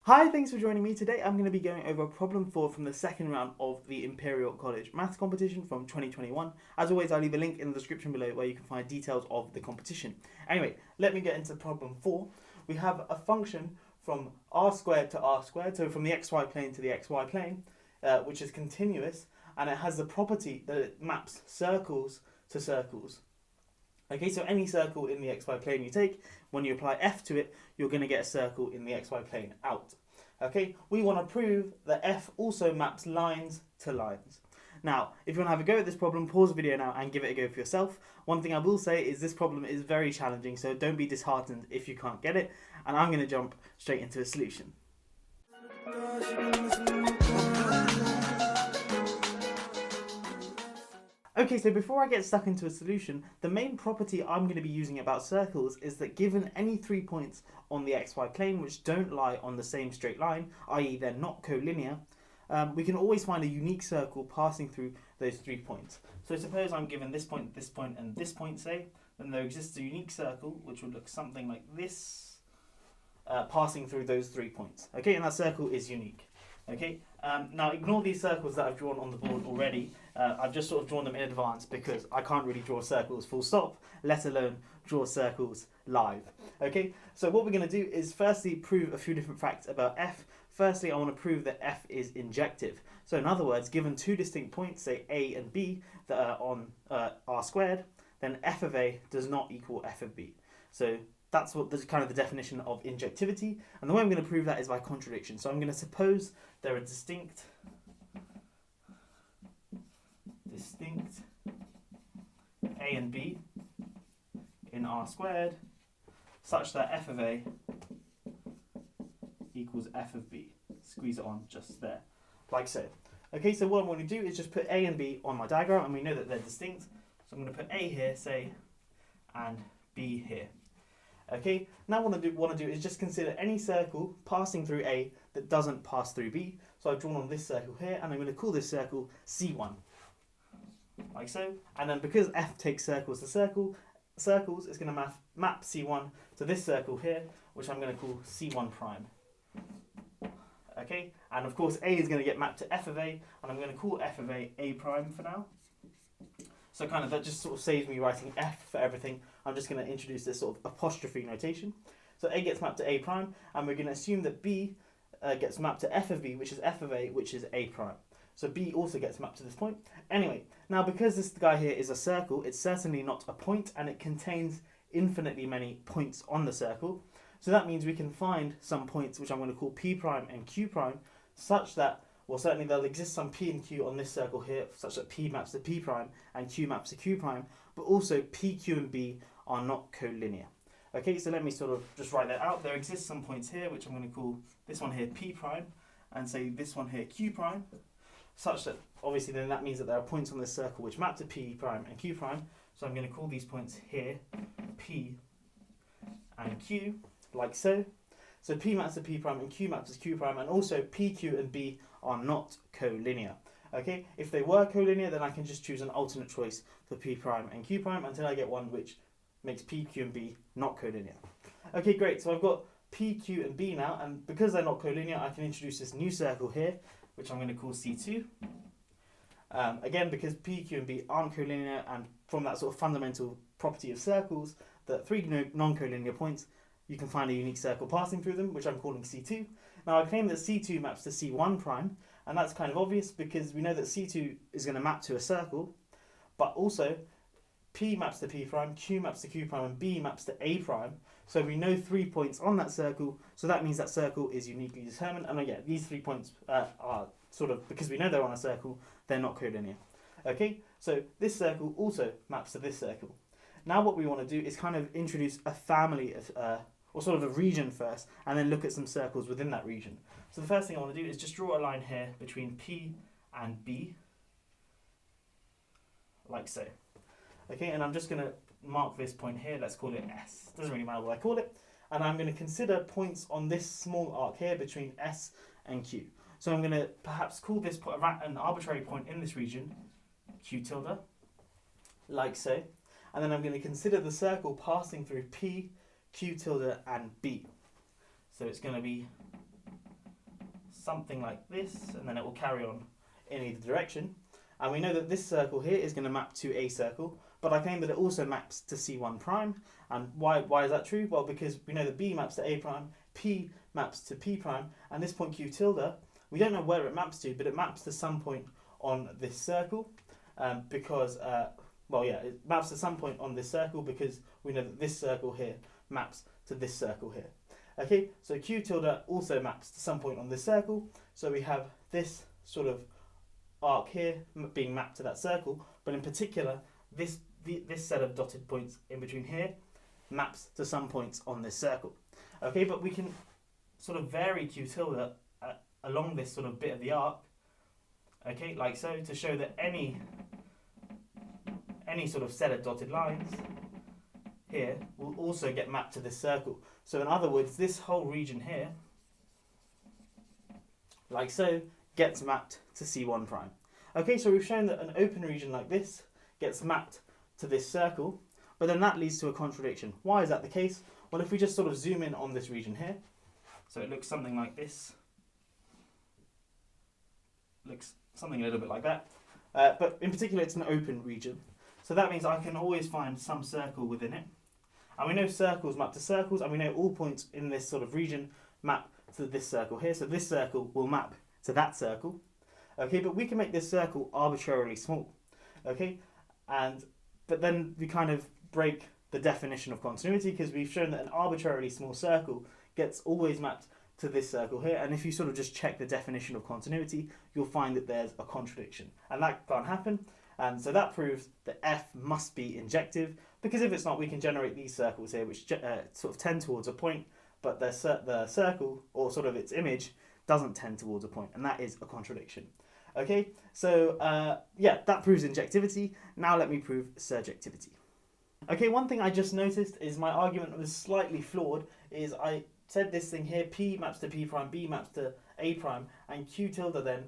Hi, thanks for joining me. Today I'm going to be going over problem 4 from the second round of the Imperial College Maths competition from 2021. As always, I'll leave a link in the description below where you can find details of the competition. Anyway, let me get into problem 4. We have a function from r squared to r squared, so from the xy plane to the xy plane, which is continuous, and it has the property that it maps circles to circles. Okay, so any circle in the xy plane you take, when you apply f to it, you're going to get a circle in the xy plane out. Okay, we want to prove that f also maps lines to lines. Now, if you want to have a go at this problem, pause the video now and give it a go for yourself. One thing I will say is this problem is very challenging, so don't be disheartened if you can't get it. And I'm going to jump straight into a solution. Okay, so before I get stuck into a solution, the main property I'm going to be using about circles is that given any 3 points on the xy plane which don't lie on the same straight line, i.e. they're not collinear, we can always find a unique circle passing through those 3 points. So suppose I'm given this point, and this point, say, then there exists a unique circle which would look something like this, passing through those 3 points. Okay, and that circle is unique. Okay, now ignore these circles that I've drawn on the board already. I've just sort of drawn them in advance because I can't really draw circles full stop, let alone draw circles live. Okay, so what we're going to do is firstly prove a few different facts about f. Firstly, I want to prove that f is injective. So in other words, given two distinct points, say a and b, that are on r squared, then f of a does not equal f of b. So that's what the kind of the definition of injectivity, and the way I'm going to prove that is by contradiction. So I'm going to suppose there are distinct a and b in r squared, such that f of a equals f of b. Squeeze it on just there, like so. Okay, so what I'm going to do is just put a and b on my diagram, and we know that they're distinct. So I'm going to put a here, say, and b here. Okay, now what I want to do is just consider any circle passing through A that doesn't pass through B. So I've drawn on this circle here, and I'm going to call this circle C1, like so. And then because f takes circles to circles, it's going to map C1 to this circle here, which I'm going to call C1 prime. Okay, and of course A is going to get mapped to f of A, and I'm going to call f of A prime for now. So kind of that just sort of saves me writing f for everything. I'm just going to introduce this sort of apostrophe notation. So A gets mapped to A prime, and we're going to assume that B gets mapped to f of B, which is f of A, which is A prime. So B also gets mapped to this point. Anyway, now because this guy here is a circle, it's certainly not a point, and it contains infinitely many points on the circle. So that means we can find some points, which I'm going to call P prime and Q prime, such that, well, certainly there'll exist some P and Q on this circle here, such that P maps to P prime and Q maps to Q prime, but also P, Q, and B are not collinear. Okay, so let me sort of just write that out. There exist some points here, which I'm going to call this one here P prime, and say this one here Q prime, such that, obviously then that means that there are points on this circle which map to P prime and Q prime, so I'm going to call these points here P and Q, like so. So P maps to P prime and Q maps to Q prime, and also P, Q, and B are not collinear. Okay, if they were collinear, then I can just choose an alternate choice for P prime and Q prime until I get one which makes P, Q, and B not collinear. Okay, great. So I've got P, Q, and B now, and because they're not collinear, I can introduce this new circle here, which I'm going to call C2. Again, because P, Q, and B aren't collinear, and from that sort of fundamental property of circles, that three non-collinear points, you can find a unique circle passing through them, which I'm calling C2. Now I claim that C2 maps to C1 prime, and that's kind of obvious because we know that C2 is going to map to a circle, but also P maps to P prime, Q maps to Q prime, and B maps to A prime. So we know 3 points on that circle, so that means that circle is uniquely determined. And again, these 3 points are sort of, because we know they're on a circle, they're not collinear. Okay, so this circle also maps to this circle. Now what we want to do is kind of introduce a family of, or sort of a region first, and then look at some circles within that region. So the first thing I want to do is just draw a line here between P and B, like so. Okay, and I'm just going to mark this point here, let's call it S. Doesn't really matter what I call it. And I'm going to consider points on this small arc here between S and Q. So I'm going to perhaps call this an arbitrary point in this region, Q tilde, like so. And then I'm going to consider the circle passing through P, Q tilde, and B. So it's going to be something like this, and then it will carry on in either direction. And we know that this circle here is going to map to a circle, but I claim that it also maps to C1 prime. And why is that true? Well, because we know that B maps to A prime, P maps to P prime, and this point Q tilde, we don't know where it maps to, but it maps to some point on this circle, it maps to some point on this circle because we know that this circle here maps to this circle here. Okay, so Q tilde also maps to some point on this circle, so we have this sort of arc here being mapped to that circle, but in particular, this set of dotted points in between here maps to some points on this circle. Okay, but we can sort of vary Q tilde along this sort of bit of the arc, okay, like so, to show that any sort of set of dotted lines here will also get mapped to this circle. So in other words, this whole region here, like so, gets mapped to C1 prime. Okay, so we've shown that an open region like this gets mapped to this circle, but then that leads to a contradiction. Why is that the case? Well, if we just sort of zoom in on this region here, so it looks something like this, looks something a little bit like that, but in particular it's an open region. So that means I can always find some circle within it. And we know circles map to circles, and we know all points in this sort of region map to this circle here. So this circle will map to that circle. Okay, but we can make this circle arbitrarily small. Okay, but then we kind of break the definition of continuity because we've shown that an arbitrarily small circle gets always mapped to this circle here. And if you sort of just check the definition of continuity, you'll find that there's a contradiction. And that can't happen. And so that proves that F must be injective, because if it's not, we can generate these circles here, which sort of tend towards a point, but the circle, or sort of its image, doesn't tend towards a point, and that is a contradiction. Okay, so that proves injectivity. Now let me prove surjectivity. Okay, one thing I just noticed is my argument was slightly flawed, is I said this thing here, P maps to P prime, B maps to A prime, and Q tilde then,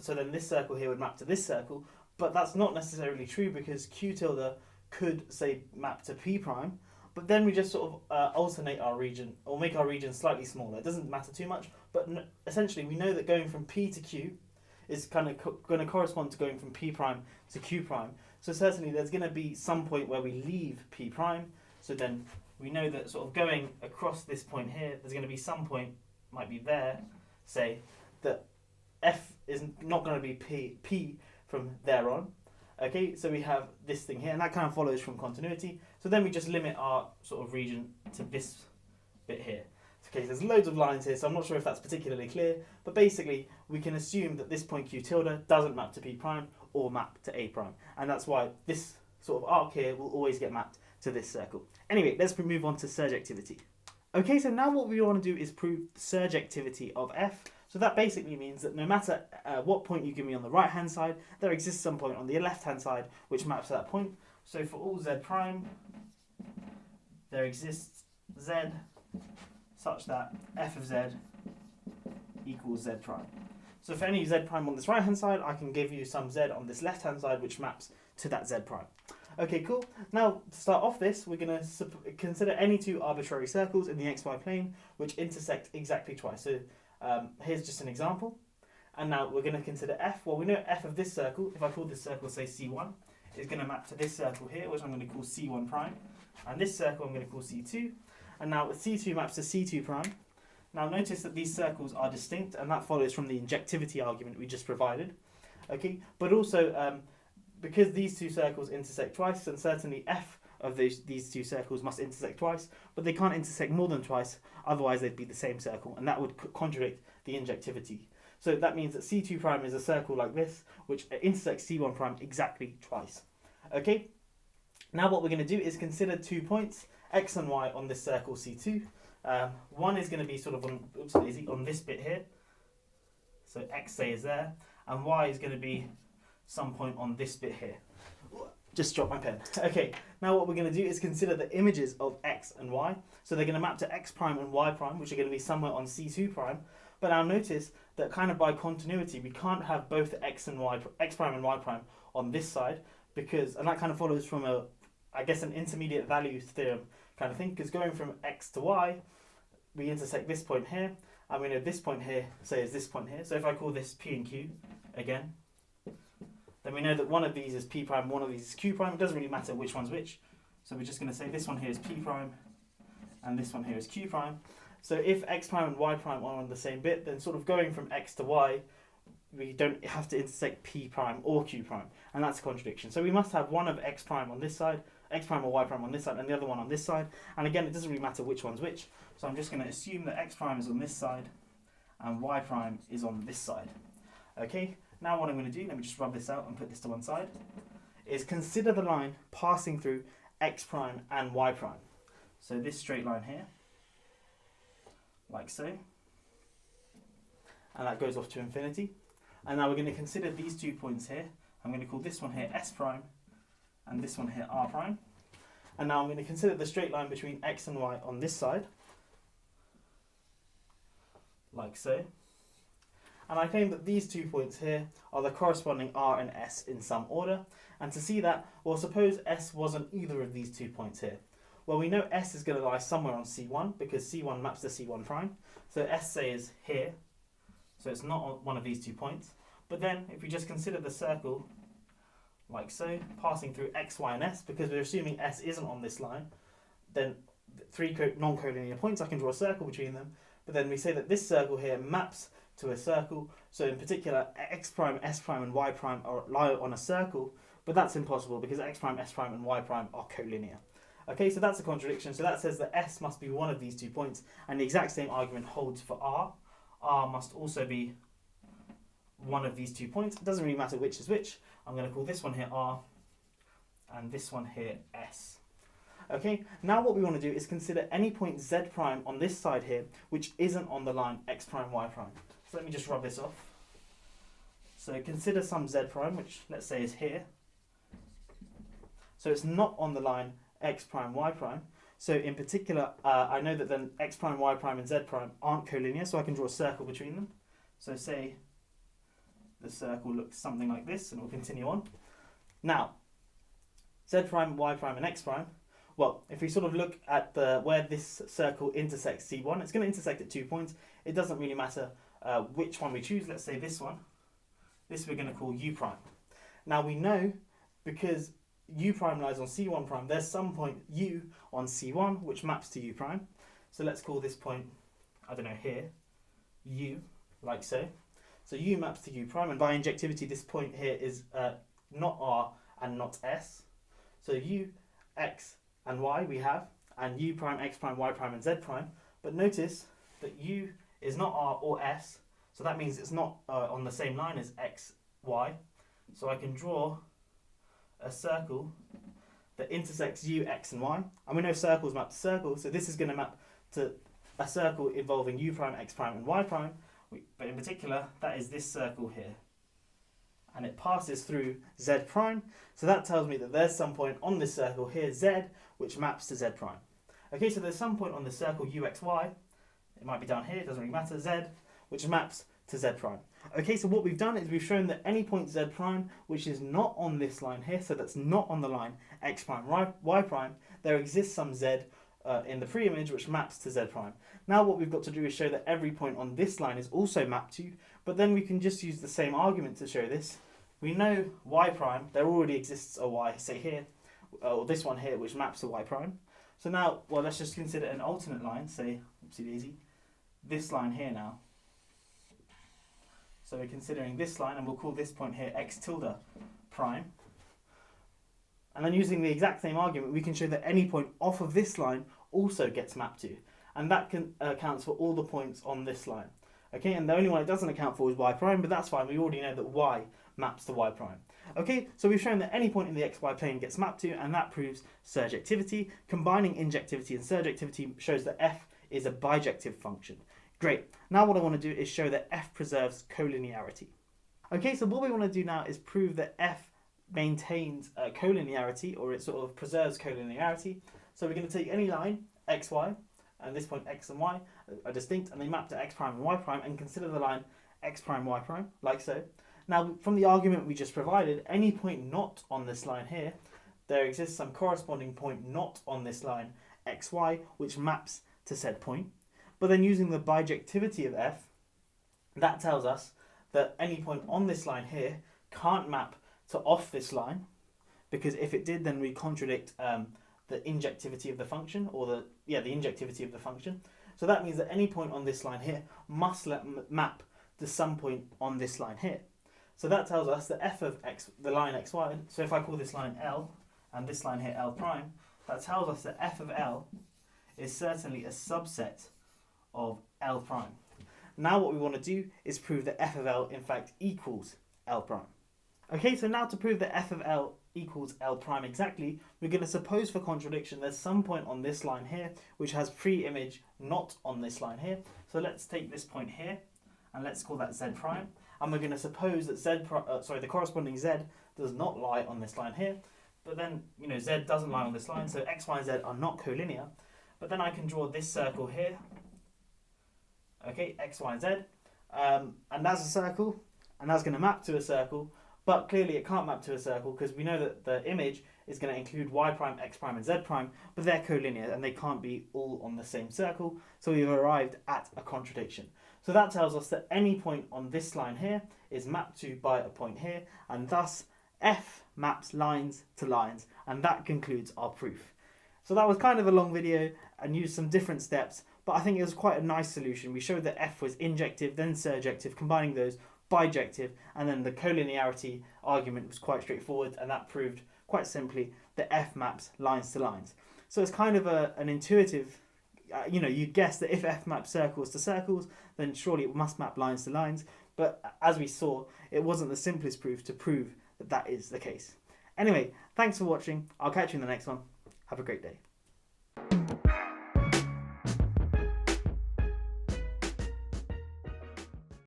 so then this circle here would map to this circle. But that's not necessarily true, because Q tilde could, say, map to P prime, but then we just sort of alternate our region, or make our region slightly smaller. It doesn't matter too much, but essentially we know that going from P to Q is kind of going to correspond to going from P prime to Q prime. So certainly there's going to be some point where we leave P prime, so then we know that sort of going across this point here, there's going to be some point, might be there, say, that F is not going to be P from there on. Okay, so we have this thing here, and that kind of follows from continuity. So then we just limit our sort of region to this bit here. Okay, there's loads of lines here, so I'm not sure if that's particularly clear, but basically we can assume that this point Q tilde doesn't map to P prime or map to A prime, and that's why this sort of arc here will always get mapped to this circle. Anyway, let's move on to surjectivity. Okay, so now what we want to do is prove the surjectivity of F. So that basically means that no matter what point you give me on the right hand side, there exists some point on the left hand side which maps to that point. So for all z prime, there exists z such that f of z equals z prime. So for any z prime on this right hand side, I can give you some z on this left hand side which maps to that z prime. Okay, cool. Now, to start off this, we're going to consider any two arbitrary circles in the xy plane which intersect exactly twice. So here's just an example. And now we're going to consider f. Well, we know f of this circle, if I call this circle, say, C1, is going to map to this circle here, which I'm going to call C1 prime. And this circle I'm going to call C2. And now C2 maps to C2 prime. Now notice that these circles are distinct, and that follows from the injectivity argument we just provided. Okay, but also because these two circles intersect twice, and certainly f of these two circles must intersect twice, but they can't intersect more than twice, otherwise they'd be the same circle, and that would contradict the injectivity. So that means that C2 prime is a circle like this, which intersects C1 prime exactly twice. Okay, now what we're going to do is consider 2 points, x and y, on this circle C2. One is going to be sort of on this bit here, so x, say, is there, and y is going to be some point on this bit here. Just dropped my pen. Okay, now what we're going to do is consider the images of x and y. So they're going to map to x prime and y prime, which are going to be somewhere on C2 prime. But now notice that kind of by continuity, we can't have both x prime and y prime on this side, and that kind of follows from I guess an intermediate values theorem kind of thing, because going from x to y, we intersect this point here, and we know this point here, say, is this point here. So if I call this P and Q again, then we know that one of these is P prime, one of these is Q prime. It doesn't really matter which one's which. So we're just going to say this one here is P prime, and this one here is Q prime. So if X prime and Y prime are on the same bit, then sort of going from X to Y, we don't have to intersect P prime or Q prime, and that's a contradiction. So we must have one of X prime on this side, X prime or Y prime on this side, and the other one on this side. And again, it doesn't really matter which one's which. So I'm just going to assume that X prime is on this side and Y prime is on this side. Okay, now what I'm going to do, let me just rub this out and put this to one side, is consider the line passing through X prime and Y prime. So this straight line here, like so, and that goes off to infinity. And now we're going to consider these 2 points here. I'm going to call this one here S prime and this one here R prime. And now I'm going to consider the straight line between X and Y on this side, like so. And I claim that these 2 points here are the corresponding R and S in some order. And to see that, well, suppose S wasn't either of these 2 points here. Well, we know S is going to lie somewhere on C1 because C1 maps to C1 prime. So S, say, is here. So it's not on one of these 2 points. But then if we just consider the circle, like so, passing through X, Y, and S, because we're assuming S isn't on this line, then 3 non-collinear points, I can draw a circle between them. But then we say that this circle here maps to a circle. So in particular, X prime, S prime, and Y prime lie on a circle. But that's impossible because X prime, S prime, and Y prime are collinear. Okay, so that's a contradiction. So that says that S must be one of these 2 points. And the exact same argument holds for R. R must also be one of these 2 points. It doesn't really matter which is which. I'm going to call this one here R and this one here S. Okay, now what we want to do is consider any point Z prime on this side here which isn't on the line X prime, Y prime. So let me just rub this off. So consider some Z prime, which let's say is here. So it's not on the line X prime, Y prime. So in particular, I know that then X prime, Y prime, and Z prime aren't collinear, so I can draw a circle between them. So say the circle looks something like this, and we'll continue on. Now, Z prime, Y prime, and X prime, well, if we sort of look at where this circle intersects C1, it's going to intersect at 2 points. It doesn't really matter which one we choose. Let's say this one. This we're going to call U prime. Now we know, because U prime lies on C1 prime, there's some point U on C1 which maps to U prime. So let's call this point, I don't know, here, U, like so. So U maps to U prime, and by injectivity this point here is not R and not S. So U, X and Y we have, and U prime, X prime, Y prime and Z prime. But notice that U is not R or S, so that means it's not on the same line as X, Y. So I can draw a circle that intersects U, X and Y. And we know circles map to circles, so this is going to map to a circle involving U prime, X prime and Y prime. But in particular, that is this circle here. And it passes through Z prime. So that tells me that there's some point on this circle here, Z, which maps to Z prime. Okay, so there's some point on the circle U, X, Y. It might be down here, it doesn't really matter, Z, which maps to Z prime. Okay, so what we've done is we've shown that any point Z prime, which is not on this line here, so that's not on the line X prime, Y prime, there exists some Z in the pre-image which maps to Z prime. Now what we've got to do is show that every point on this line is also mapped to, but then we can just use the same argument to show this. We know Y prime, there already exists a Y, say here, or this one here, which maps to Y prime. So now, well, let's just consider an alternate line, say, oopsie daisy, this line here now. So we're considering this line, and we'll call this point here X tilde prime. And then using the exact same argument, we can show that any point off of this line also gets mapped to. And that accounts for all the points on this line. Okay, and the only one it doesn't account for is Y prime, but that's fine. We already know that Y maps to Y prime. Okay, so we've shown that any point in the XY plane gets mapped to, and that proves surjectivity. Combining injectivity and surjectivity shows that F is a bijective function. Great. Now what I want to do is show that F preserves collinearity. Okay, so what we want to do now is prove that F maintains collinearity, or it sort of preserves collinearity. So we're going to take any line, x, y, and this point x and y are distinct, and they map to x prime and y prime, and consider the line x prime, y prime, like so. Now, from the argument we just provided, any point not on this line here, there exists some corresponding point not on this line xy, which maps to said point. But then using the bijectivity of f, that tells us that any point on this line here can't map to off this line, because if it did, then we contradict the injectivity of the function, or the injectivity of the function. So that means that any point on this line here must map to some point on this line here. So that tells us that f of x, the line xy, so if I call this line L and this line here L prime, that tells us that f of L is certainly a subset of L prime. Now what we want to do is prove that f of L in fact equals L prime. Okay, so now to prove that f of L equals L prime exactly, we're going to suppose for contradiction there's some point on this line here which has pre-image not on this line here. So let's take this point here and let's call that Z prime. And we're going to suppose that the corresponding Z does not lie on this line here. But then, Z doesn't lie on this line, so X, Y, and Z are not collinear. But then I can draw this circle here. Okay, X, Y, and Z. And that's a circle, and that's going to map to a circle. But clearly it can't map to a circle because we know that the image is going to include Y prime, X prime, and Z prime, but they're collinear and they can't be all on the same circle. So we've arrived at a contradiction. So that tells us that any point on this line here is mapped to by a point here, and thus f maps lines to lines, and that concludes our proof. So that was kind of a long video and used some different steps, but I think it was quite a nice solution. We showed that f was injective, then surjective, combining those, bijective, and then the collinearity argument was quite straightforward, and that proved quite simply that f maps lines to lines. So it's kind of an intuitive, you guess that if f maps circles to circles, then surely it must map lines to lines. But as we saw, it wasn't the simplest proof to prove that that is the case. Anyway, thanks for watching. I'll catch you in the next one. Have a great day.